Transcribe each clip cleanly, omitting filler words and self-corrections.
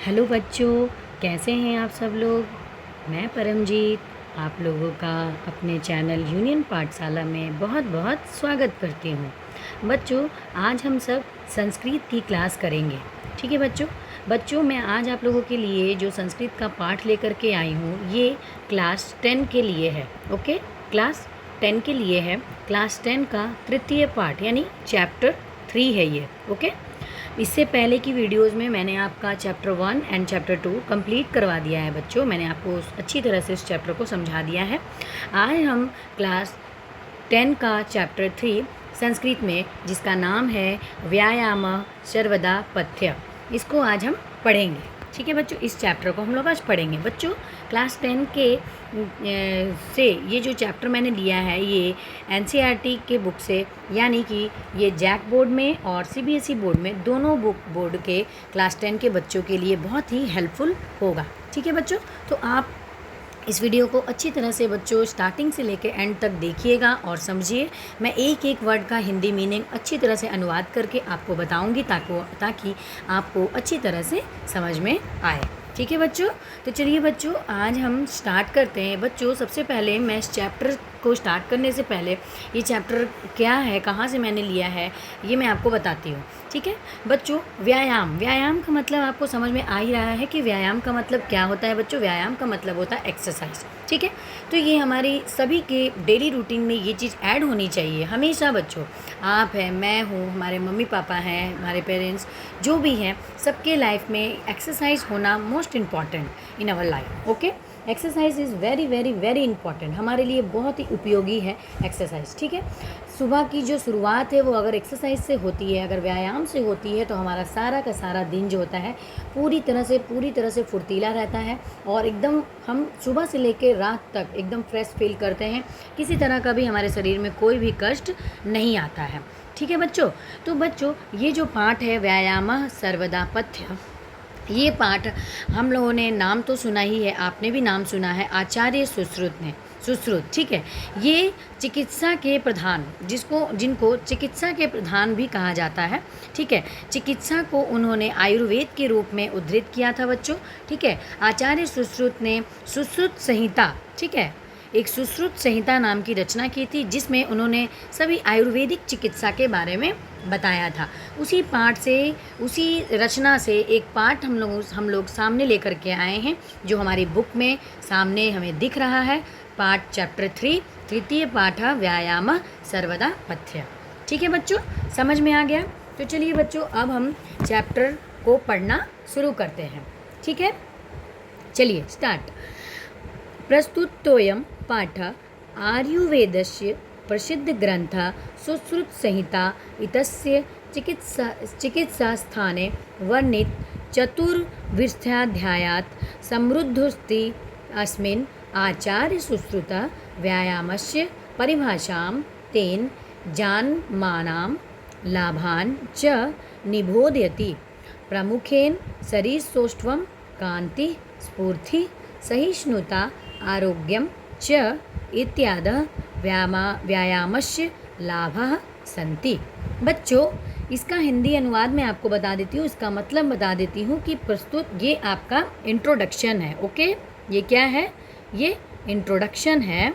Hello बच्चों, कैसे हैं आप सब लोग। मैं परमजीत आप लोगों का अपने चैनल यूनियन पाठशाला में बहुत बहुत स्वागत करती हूँ। बच्चों, आज हम सब संस्कृत की क्लास करेंगे। ठीक है बच्चों, मैं आज आप लोगों के लिए जो संस्कृत का पाठ लेकर के आई हूँ, ये क्लास 10 के लिए है। ओके, क्लास 10 के लिए है। क्लास 10 का तृतीय पाठ यानी चैप्टर 3 है ये। ओके, इससे पहले की वीडियोस में मैंने आपका चैप्टर 1 एंड चैप्टर 2 कंप्लीट करवा दिया है बच्चों। मैंने आपको अच्छी तरह से इस चैप्टर को समझा दिया है। आज हम क्लास 10 का चैप्टर 3 संस्कृत में, जिसका नाम है व्यायाम सर्वदा पथ्य, इसको आज हम पढ़ेंगे। ठीक है बच्चों, इस चैप्टर को हम लोग आज पढ़ेंगे। बच्चों, क्लास 10 के से ये जो चैप्टर मैंने लिया है, ये एनसीईआरटी के बुक से, यानी कि ये जैक बोर्ड में और सीबीएसई बोर्ड में, दोनों बोर्ड के क्लास 10 के बच्चों के लिए बहुत ही हेल्पफुल होगा। ठीक है बच्चों, तो आप इस वीडियो को अच्छी तरह से बच्चों स्टार्टिंग से लेकर एंड तक देखिएगा और समझिए। मैं एक एक वर्ड का हिंदी मीनिंग अच्छी तरह से अनुवाद करके आपको बताऊंगी ताकि आपको अच्छी तरह से समझ में आए। ठीक है बच्चों, तो चलिए बच्चों, आज हम स्टार्ट करते हैं। बच्चों, सबसे पहले मैं इस चैप्टर को स्टार्ट करने से पहले ये चैप्टर क्या है, कहाँ से मैंने लिया है, ये मैं आपको बताती हूँ। ठीक है बच्चों, व्यायाम का मतलब आपको समझ में आ ही रहा है कि व्यायाम का मतलब क्या होता है। बच्चों, व्यायाम का मतलब होता है एक्सरसाइज। ठीक है, तो ये हमारी सभी के डेली रूटीन में ये चीज़ ऐड होनी चाहिए हमेशा। बच्चों, आप हैं, मैं हूँ, हमारे मम्मी पापा हैं, हमारे पेरेंट्स जो भी हैं, सबके लाइफ में एक्सरसाइज होना most important in our life. Okay, exercise is very very very important, हमारे लिए बहुत ही उपयोगी है एक्सरसाइज। ठीक है, सुबह की जो शुरुआत है वो अगर एक्सरसाइज से होती है, अगर व्यायाम से होती है, तो हमारा सारा का सारा दिन जो होता है पूरी तरह से फुर्तीला रहता है और एकदम हम सुबह से लेकर रात तक एकदम फ्रेश फील करते हैं। किसी तरह का भी हमारे शरीर में कोई भी कष्ट नहीं आता है। ठीक है बच्चों, तो बच्चों ये जो पाठ है व्यायाम सर्वदा पथ्य, ये पाठ हम लोगों ने नाम तो सुना ही है, आपने भी नाम सुना है, आचार्य सुश्रुत। ठीक है, ये चिकित्सा के प्रधान, जिनको चिकित्सा के प्रधान भी कहा जाता है। ठीक है, चिकित्सा को उन्होंने आयुर्वेद के रूप में उद्धृत किया था बच्चों। ठीक है, आचार्य सुश्रुत ने सुश्रुत संहिता, ठीक है, एक सुश्रुत संहिता नाम की रचना की थी, जिसमें उन्होंने सभी आयुर्वेदिक चिकित्सा के बारे में बताया था। उसी पाठ से, उसी रचना से एक पाठ हम लोग सामने लेकर के आए हैं, जो हमारी बुक में सामने हमें दिख रहा है। पाठ चैप्टर 3 तृतीय पाठ व्यायाम सर्वदा पथ्य। ठीक है बच्चों, समझ में आ गया। तो चलिए बच्चों, अब हम चैप्टर को पढ़ना शुरू करते हैं। ठीक है, चलिए स्टार्ट। प्रस्तुतोऽयं पाठ आयुर्वेदस्य प्रसिद्धग्रन्थः सुश्रुतसंहिता इत्यस्य चिकित्सास्थाने वर्णित चतुर्विंशाध्यायात् समृद्धोऽस्ति। अस्मिन् आचार्यसुश्रुतः व्यायामस्य परिभाषां तेन जायमानां लाभान् च निबोधयति। प्रमुखेन शरीरसौष्ठवं, कान्तिः, स्फूर्तिः, सहिष्णुता, आरोग्यम च इत्यादि व्यायामस्य लाभाः सन्ति। बच्चों, इसका हिंदी अनुवाद मैं आपको बता देती हूँ, इसका मतलब बता देती हूँ कि प्रस्तुत ये आपका इंट्रोडक्शन है। ओके, ये क्या है, ये इंट्रोडक्शन है।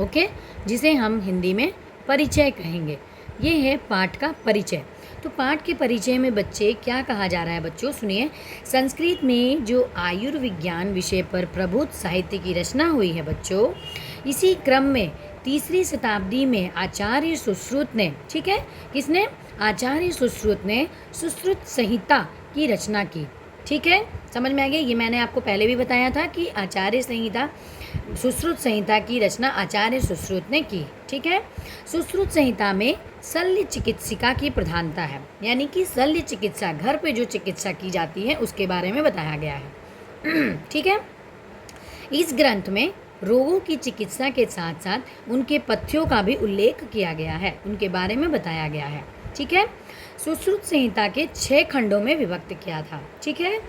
ओके, जिसे हम हिंदी में परिचय कहेंगे। ये है पाठ का परिचय। तो पाठ के परिचय में बच्चे क्या कहा जा रहा है बच्चों, सुनिए। संस्कृत में जो आयुर्विज्ञान विषय पर प्रभुत साहित्य की रचना हुई है बच्चों, इसी क्रम में 3री शताब्दी में आचार्य सुश्रुत ने, ठीक है, किसने, आचार्य सुश्रुत ने सुश्रुत संहिता की रचना की। ठीक है, समझ में आ गया। ये मैंने आपको पहले भी बताया था कि सुश्रुत संहिता की रचना आचार्य सुश्रुत ने की। ठीक है, सुश्रुत संहिता में शल्य चिकित्सिका की प्रधानता है, यानी कि शल्य चिकित्सा, घर पे जो चिकित्सा की जाती है उसके बारे में बताया गया है। ठीक है, इस ग्रंथ में रोगों की चिकित्सा के साथ साथ उनके पथ्यों का भी उल्लेख किया गया है, उनके बारे में बताया गया है। ठीक है, सुश्रुत संहिता के 6 खंडों में विभक्त किया था। ठीक है,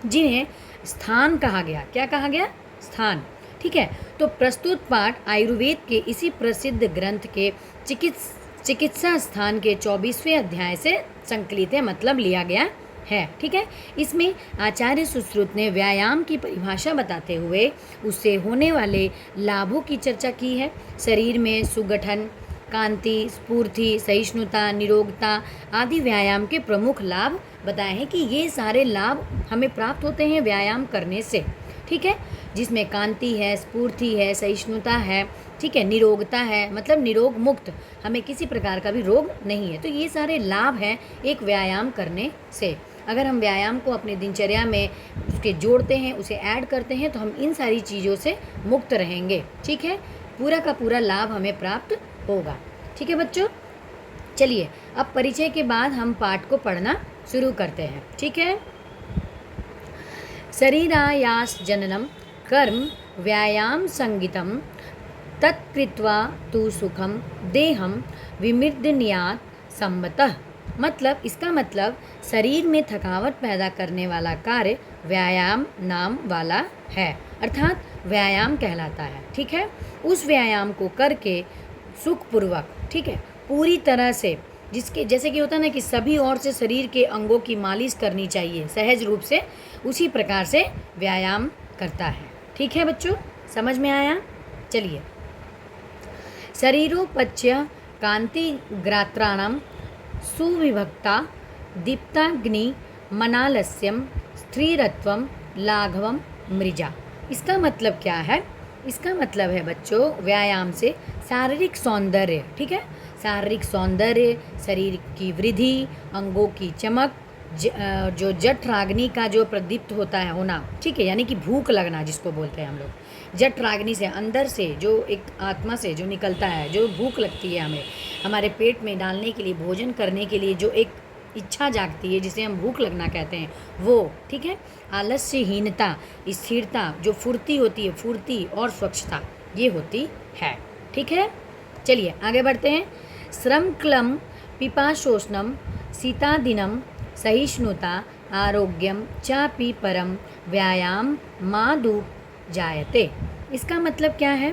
जिन्हें स्थान कहा गया। क्या कहा गया, स्थान। ठीक है, तो प्रस्तुत पाठ आयुर्वेद के इसी प्रसिद्ध ग्रंथ के चिकित्सा स्थान के 24वें अध्याय से संकलित है, मतलब लिया गया है। ठीक है, इसमें आचार्य सुश्रुत ने व्यायाम की परिभाषा बताते हुए उससे होने वाले लाभों की चर्चा की है। शरीर में सुगठन, कांति, स्फूर्ति, सहिष्णुता, निरोगता आदि व्यायाम के प्रमुख लाभ बताए हैं कि ये सारे लाभ हमें प्राप्त होते हैं व्यायाम करने से। ठीक है, जिसमें कांति है, स्फूर्ति है, सहिष्णुता है, ठीक है, निरोगता है, मतलब निरोग मुक्त, हमें किसी प्रकार का भी रोग नहीं है। तो ये सारे लाभ हैं एक व्यायाम करने से। अगर हम व्यायाम को अपनी दिनचर्या में उसके जोड़ते हैं, उसे ऐड करते हैं, तो हम इन सारी चीज़ों से मुक्त रहेंगे। ठीक है, पूरा का पूरा लाभ हमें प्राप्त होगा। ठीक है बच्चों, चलिए अब परिचय के बाद हम पाठ को पढ़ना शुरू करते हैं। ठीक है, शरीरायास जननम कर्म व्यायाम संगीतम तत्कृत्वा तु सुखम देहम विमृदन्यात् सम्मतः। मतलब इसका मतलब शरीर में थकावट पैदा करने वाला कार्य व्यायाम नाम वाला है, अर्थात व्यायाम कहलाता है। ठीक है, उस व्यायाम को करके सुखपूर्वक, ठीक है, पूरी तरह से, जिसके जैसे कि होता है ना कि सभी ओर से शरीर के अंगों की मालिश करनी चाहिए सहज रूप से, उसी प्रकार से व्यायाम करता है। ठीक है बच्चों, समझ में आया? चलिए, शरीरोपच्य कांतिग्रात्राणां सुविभक्ता दीप्ताग्नि मनालस्यम स्थिरत्वम लाघवम मृजा। इसका मतलब क्या है? इसका मतलब है बच्चों, व्यायाम से शारीरिक सौंदर्य, ठीक है, शारीरिक सौंदर्य, शरीर की वृद्धि, अंगों की चमक, जो जठराग्नि का जो प्रदीप्त होता है होना, ठीक है, यानी कि भूख लगना जिसको बोलते हैं हम लोग, जठराग्नि से अंदर से जो एक आत्मा से जो निकलता है, जो भूख लगती है हमें हमारे पेट में डालने के लिए, भोजन करने के लिए जो एक इच्छा जागती है, जिसे हम भूख लगना कहते हैं, वो, ठीक है, आलस्यहीनता, स्थिरता, जो फुर्ती होती है, फुर्ती और स्वच्छता, ये होती है। ठीक है, चलिए आगे बढ़ते हैं। श्रम क्लम पिपाशोष्णम शीतादिनम सहिष्णुता आरोग्यम चापि परम व्यायाम मादु जायते। इसका मतलब क्या है?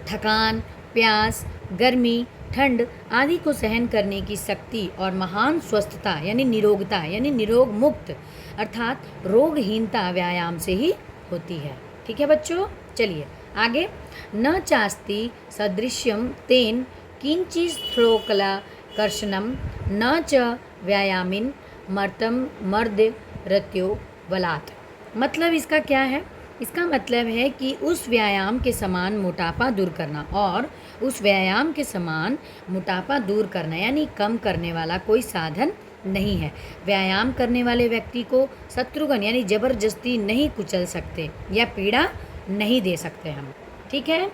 थकान, प्यास, गर्मी, ठंड आदि को सहन करने की शक्ति और महान स्वस्थता यानी निरोगता यानी निरोग मुक्त अर्थात रोगहीनता व्यायाम से ही होती है। ठीक है बच्चों, चलिए आगे। न चास्ति सदृश्यम तेन किंचित श्लोकला कर्षणम न च व्यायामिन मर्तम मर्द रत्यो बलात्। मतलब इसका क्या है? इसका मतलब है कि उस व्यायाम के समान मोटापा दूर करना, और उस व्यायाम के समान मोटापा दूर करना यानी कम करने वाला कोई साधन नहीं है। व्यायाम करने वाले व्यक्ति को शत्रुघ्न यानी जबरदस्ती नहीं कुचल सकते या पीड़ा नहीं दे सकते हम। ठीक है,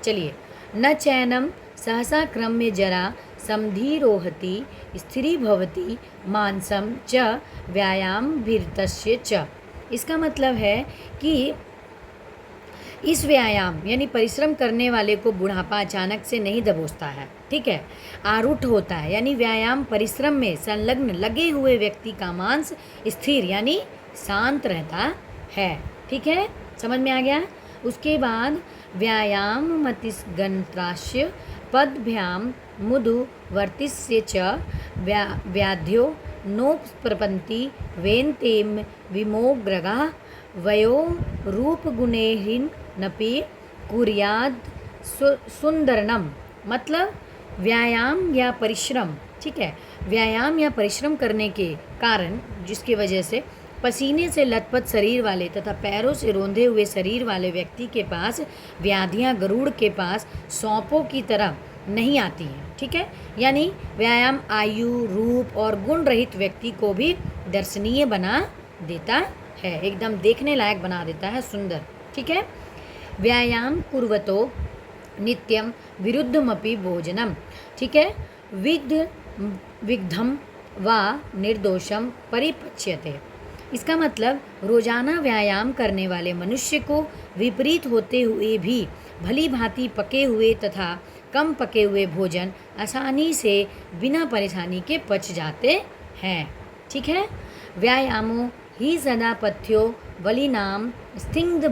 चलिए। न चैनम सहसा क्रम्य जरा समधिरोहति स्थिरीभवति मांसम च व्यायाम भीरतस्य च। इसका मतलब है कि इस व्यायाम यानी परिश्रम करने वाले को बुढ़ापा अचानक से नहीं दबोचता है। ठीक है, आरूढ़ होता है यानी व्यायाम परिश्रम में संलग्न लगे हुए व्यक्ति का मांस स्थिर यानी शांत रहता है। ठीक है, समझ में आ गया? उसके बाद व्यायाम मतिस्गंत्रास्य पदभ्याम मुदु वर्तिस्य च व्याध्यो नोपप्रपन्ति वेन्तेम विमोग्रगा वयो रूपगुणेहिनपि कुर्याद सुंदरनम। मतलब व्यायाम या परिश्रम, ठीक है, व्यायाम या परिश्रम करने के कारण जिसकी वजह से पसीने से लथपथ शरीर वाले तथा पैरों से रोंधे हुए शरीर वाले व्यक्ति के पास व्याधियां गरुड़ के पास सौंपों की तरह नहीं आती हैं। ठीक है, यानी व्यायाम आयु, रूप और गुण रहित व्यक्ति को भी दर्शनीय बना देता है, एकदम देखने लायक बना देता है, सुंदर। ठीक है, व्यायाम कुर्वतो नित्यम विरुद्धमपि भोजनम। ठीक है, विग्धम व निर्दोषम परिपच्यते। इसका मतलब रोजाना व्यायाम करने वाले मनुष्य को विपरीत होते हुए भी भली भांति पके हुए तथा कम पके हुए भोजन आसानी से बिना परेशानी के पच जाते हैं। ठीक है, व्यायामो ही सदा पथ्यो बलिनाम स्थिग्ध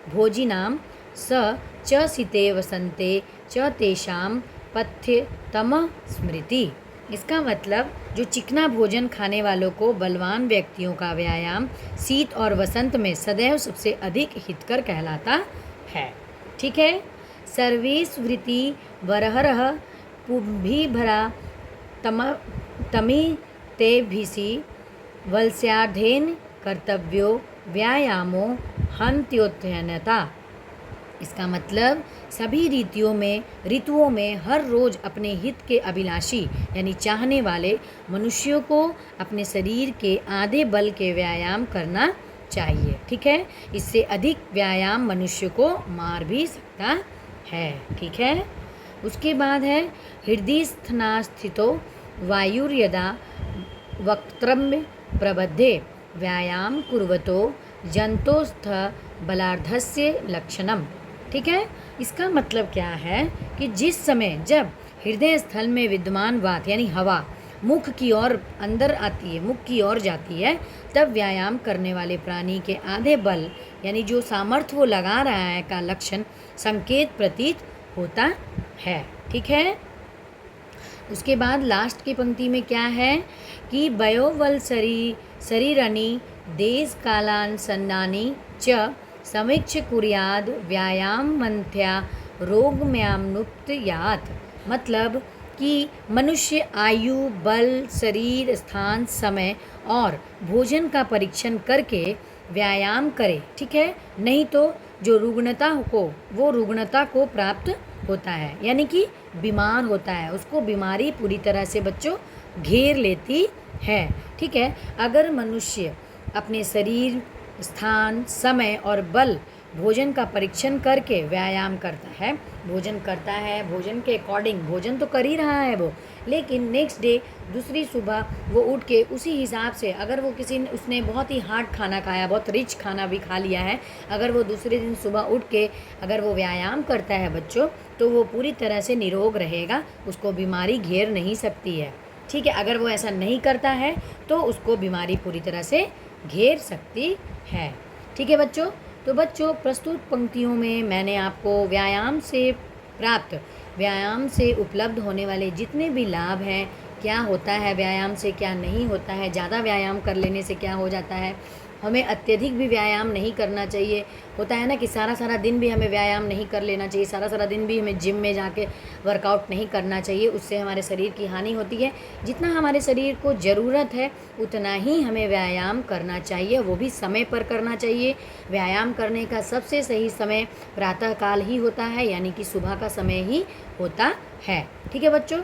भोजिनाम स च सिते वसन्ते च तेषां पथ्य तम स्मृति। इसका मतलब जो चिकना भोजन खाने वालों को बलवान व्यक्तियों का व्यायाम शीत और वसंत में सदैव सबसे अधिक हितकर कहलाता है। ठीक है। सर्वेष्वृति वरहरः पुंभिभरा तम तमी तेभिसि वल्स्यार्धेन कर्तव्यो व्यायामो हन्त्योत्यनता। इसका मतलब सभी ऋतुओं में हर रोज़ अपने हित के अभिलाषी यानी चाहने वाले मनुष्यों को अपने शरीर के आधे बल के व्यायाम करना चाहिए। ठीक है। इससे अधिक व्यायाम मनुष्य को मार भी सकता है। ठीक है। उसके बाद है हृदय स्थानास्थितो वायुर्यदा वक्त्रम प्रबद्धे व्यायाम कुर्वतो जंतोस्थ बलार्धस्य लक्षणम। ठीक है। इसका मतलब क्या है कि जिस समय जब हृदय स्थल में विद्यमान वात यानी हवा मुख की ओर अंदर आती है, मुख की ओर जाती है, तब व्यायाम करने वाले प्राणी के आधे बल यानी जो सामर्थ्य वो लगा रहा है का लक्षण संकेत प्रतीत होता है। ठीक है। उसके बाद लास्ट की पंक्ति में क्या है कि वयोवल शरीरनि देश कालानुसन्नानि च समीक्ष कुर्याद व्यायाम मंथ्या रोगम्यानुपत्यात्। मतलब कि मनुष्य आयु, बल, शरीर, स्थान, समय और भोजन का परीक्षण करके व्यायाम करे। ठीक है। नहीं तो जो रुग्णता को प्राप्त होता है यानी कि बीमार होता है, उसको बीमारी पूरी तरह से बच्चों घेर लेती है। ठीक है। अगर मनुष्य अपने शरीर, स्थान, समय और बल भोजन का परीक्षण करके व्यायाम करता है, भोजन के अकॉर्डिंग भोजन तो कर ही रहा है वो, लेकिन नेक्स्ट डे दूसरी सुबह वो उठ के उसी हिसाब से अगर वो उसने बहुत ही हार्ड खाना खाया, बहुत रिच खाना भी खा लिया है, अगर वो दूसरे दिन सुबह उठ के अगर वो व्यायाम करता है बच्चों, तो वो पूरी तरह से निरोग रहेगा, उसको बीमारी घेर नहीं सकती है। ठीक है। अगर वो ऐसा नहीं करता है तो उसको बीमारी पूरी तरह से घेर सकती है। ठीक है बच्चों। तो बच्चों प्रस्तुत पंक्तियों में मैंने आपको व्यायाम से उपलब्ध होने वाले जितने भी लाभ हैं, क्या होता है व्यायाम से, क्या नहीं होता है, ज़्यादा व्यायाम कर लेने से क्या हो जाता है, हमें अत्यधिक भी व्यायाम नहीं करना चाहिए। होता है ना कि सारा दिन भी हमें व्यायाम नहीं कर लेना चाहिए, सारा दिन भी हमें जिम में जाके वर्कआउट नहीं करना चाहिए, उससे हमारे शरीर की हानि होती है। जितना हमारे शरीर को ज़रूरत है उतना ही हमें व्यायाम करना चाहिए, वो भी समय पर करना चाहिए। व्यायाम करने का सबसे सही समय प्रातःकाल ही होता है, यानी कि सुबह का समय ही होता है। ठीक है बच्चों।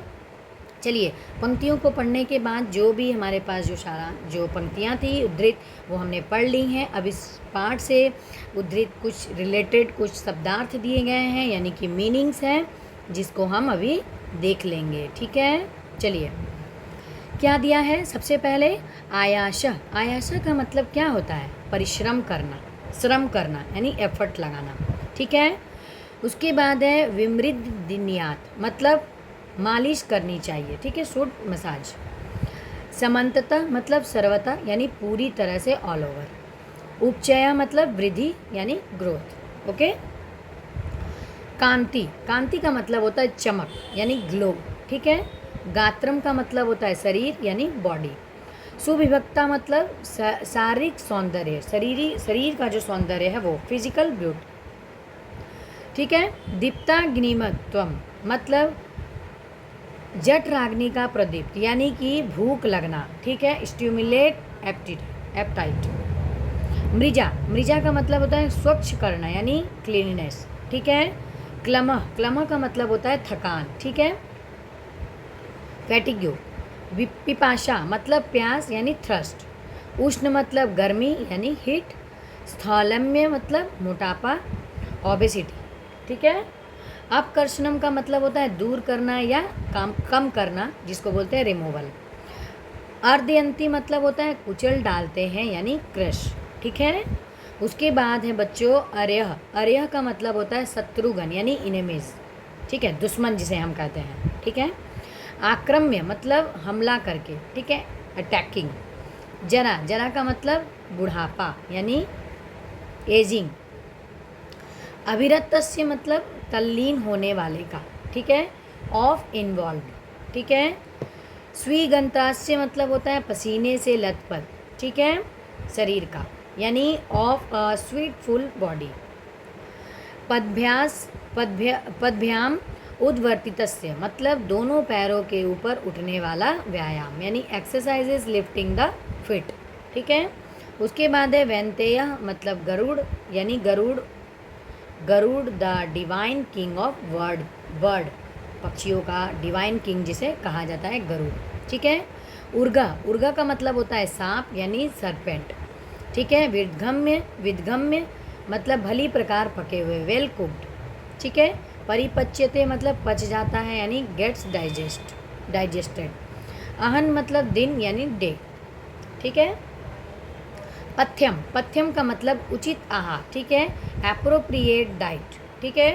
चलिए पंक्तियों को पढ़ने के बाद जो भी हमारे पास जो पंक्तियाँ थी उद्धृत, वो हमने पढ़ ली हैं। अब इस पाठ से उद्धृत कुछ रिलेटेड कुछ शब्दार्थ दिए गए हैं, यानी कि मीनिंग्स हैं, जिसको हम अभी देख लेंगे। ठीक है। चलिए क्या दिया है। सबसे पहले आयास का मतलब क्या होता है, परिश्रम करना, श्रम करना यानी एफर्ट लगाना। ठीक है। उसके बाद है विमृदिन्यात, मतलब मालिश करनी चाहिए। ठीक है। Should massage. समन्ततः मतलब सर्वथा यानी पूरी तरह से ऑल ओवर। उपचया मतलब वृद्धि यानी ग्रोथ। ओके। कांति का मतलब होता है चमक यानी ग्लो। ठीक है। गात्रम का मतलब होता है शरीर यानी बॉडी। सुविभक्ता मतलब शारीरिक सौंदर्य, शरीर का जो सौंदर्य है वो, फिजिकल ब्यूटी। ठीक है। दीप्ताग्निमत्वम मतलब जठराग्नि का प्रदीप्त यानी कि भूख लगना। ठीक है। स्टिमुलेट एप्टाइट। मृजा का मतलब होता है स्वच्छ करना यानी क्लीननेस। ठीक है। क्लमः का मतलब होता है थकान। ठीक है। फैटिग्यू। पिपाशा मतलब प्यास यानी थ्रस्ट। उष्ण मतलब गर्मी यानी हीट। स्थौलम्य मतलब मोटापा, ओबेसिटी। ठीक है। अपकर्षणम का मतलब होता है दूर करना या कम करना, जिसको बोलते हैं रिमूवल। अर्धयंती मतलब होता है कुचल डालते हैं यानी क्रश। ठीक है। उसके बाद है बच्चों अर्यः का मतलब होता है शत्रुघ्न यानी इनेमीज। ठीक है। दुश्मन जिसे हम कहते हैं। ठीक है। आक्रम्य मतलब हमला करके। ठीक है। अटैकिंग। जरा का मतलब बुढ़ापा यानी एजिंग। अविरतस्य मतलब तल्लीन होने वाले का। ठीक है। Of involve. ठीक है। स्वीगंतास्य मतलब होता है पसीने से लथपथ, ठीक है, शरीर का, यानी ऑफ अ स्वीटफुल बॉडी। पदभ्याम उद्वर्तितस्य मतलब दोनों पैरों के ऊपर उठने वाला व्यायाम, यानी एक्सरसाइजेज लिफ्टिंग द फिट, ठीक है। उसके बाद है वैंतेय मतलब गरुड़, यानी Garuda the divine king of bird, पक्षियों का डिवाइन किंग जिसे कहा जाता है गरुड़, ठीक है। उर्गा का मतलब होता है सांप, यानी सरपेंट, ठीक है। विदगम्य मतलब भली प्रकार पके हुए, वेल कुक्ड, ठीक है। परिपच्यते मतलब पच जाता है, यानी गेट्स डाइजेस्टेड। अहन मतलब दिन, यानी डे, ठीक है। पथ्यम का मतलब उचित आहार, ठीक है, एप्रोप्रिएट डाइट, ठीक है।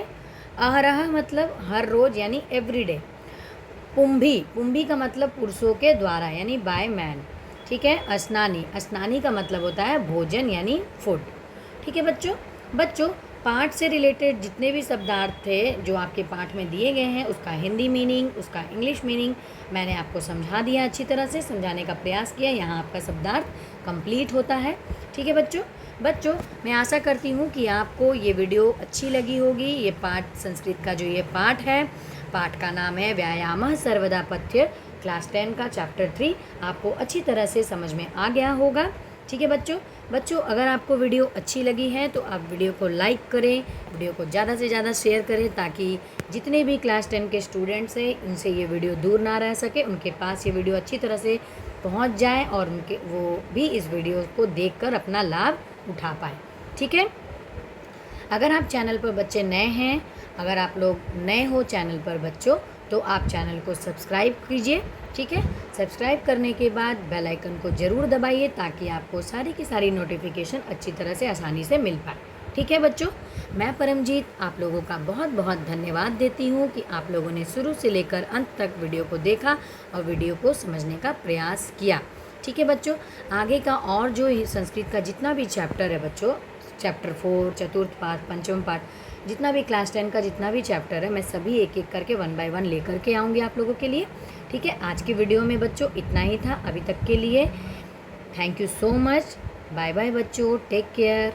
अहरह मतलब हर रोज, यानी एवरीडे। पुंभी का मतलब पुरुषों के द्वारा, यानी बाय मैन, ठीक है। अस्नानी का मतलब होता है भोजन, यानी फूड, ठीक है। बच्चों पाठ से रिलेटेड जितने भी शब्दार्थ थे जो आपके पाठ में दिए गए हैं, उसका हिंदी मीनिंग, उसका इंग्लिश मीनिंग मैंने आपको समझा दिया, अच्छी तरह से समझाने का प्रयास किया। यहाँ आपका शब्दार्थ कंप्लीट होता है, ठीक है। बच्चों मैं आशा करती हूँ कि आपको ये वीडियो अच्छी लगी होगी। ये पाठ संस्कृत का जो ये पाठ है, पाठ का नाम है व्यायामः सर्वदा पथ्य, क्लास 10 का चैप्टर 3 आपको अच्छी तरह से समझ में आ गया होगा, ठीक है। बच्चों अगर आपको वीडियो अच्छी लगी है तो आप वीडियो को लाइक करें, वीडियो को ज़्यादा से ज़्यादा शेयर करें, ताकि जितने भी क्लास 10 के स्टूडेंट्स हैं उनसे ये वीडियो दूर ना रह सके, उनके पास ये वीडियो अच्छी तरह से पहुंच जाए और वो भी इस वीडियो को देखकर अपना लाभ उठा पाए, ठीक है। अगर आप चैनल पर बच्चे नए हैं, अगर आप लोग नए हो चैनल पर बच्चों, तो आप चैनल को सब्सक्राइब कीजिए, ठीक है। सब्सक्राइब करने के बाद बेल आइकन को ज़रूर दबाइए, ताकि आपको सारी की सारी नोटिफिकेशन अच्छी तरह से आसानी से मिल पाए, ठीक है। बच्चों मैं परमजीत आप लोगों का बहुत बहुत धन्यवाद देती हूँ कि आप लोगों ने शुरू से लेकर अंत तक वीडियो को देखा और वीडियो को समझने का प्रयास किया, ठीक है। बच्चों आगे का और जो संस्कृत का जितना भी चैप्टर है बच्चों, चैप्टर 4, चतुर्थ पाठ, पंचम पाठ, जितना भी क्लास 10 का जितना भी चैप्टर है, मैं सभी एक एक करके 1 बाय 1 लेकर के आऊँगी आप लोगों के लिए, ठीक है। आज की वीडियो में बच्चों इतना ही था अभी तक के लिए। Thank you so much, bye bye बच्चों, टेक केयर।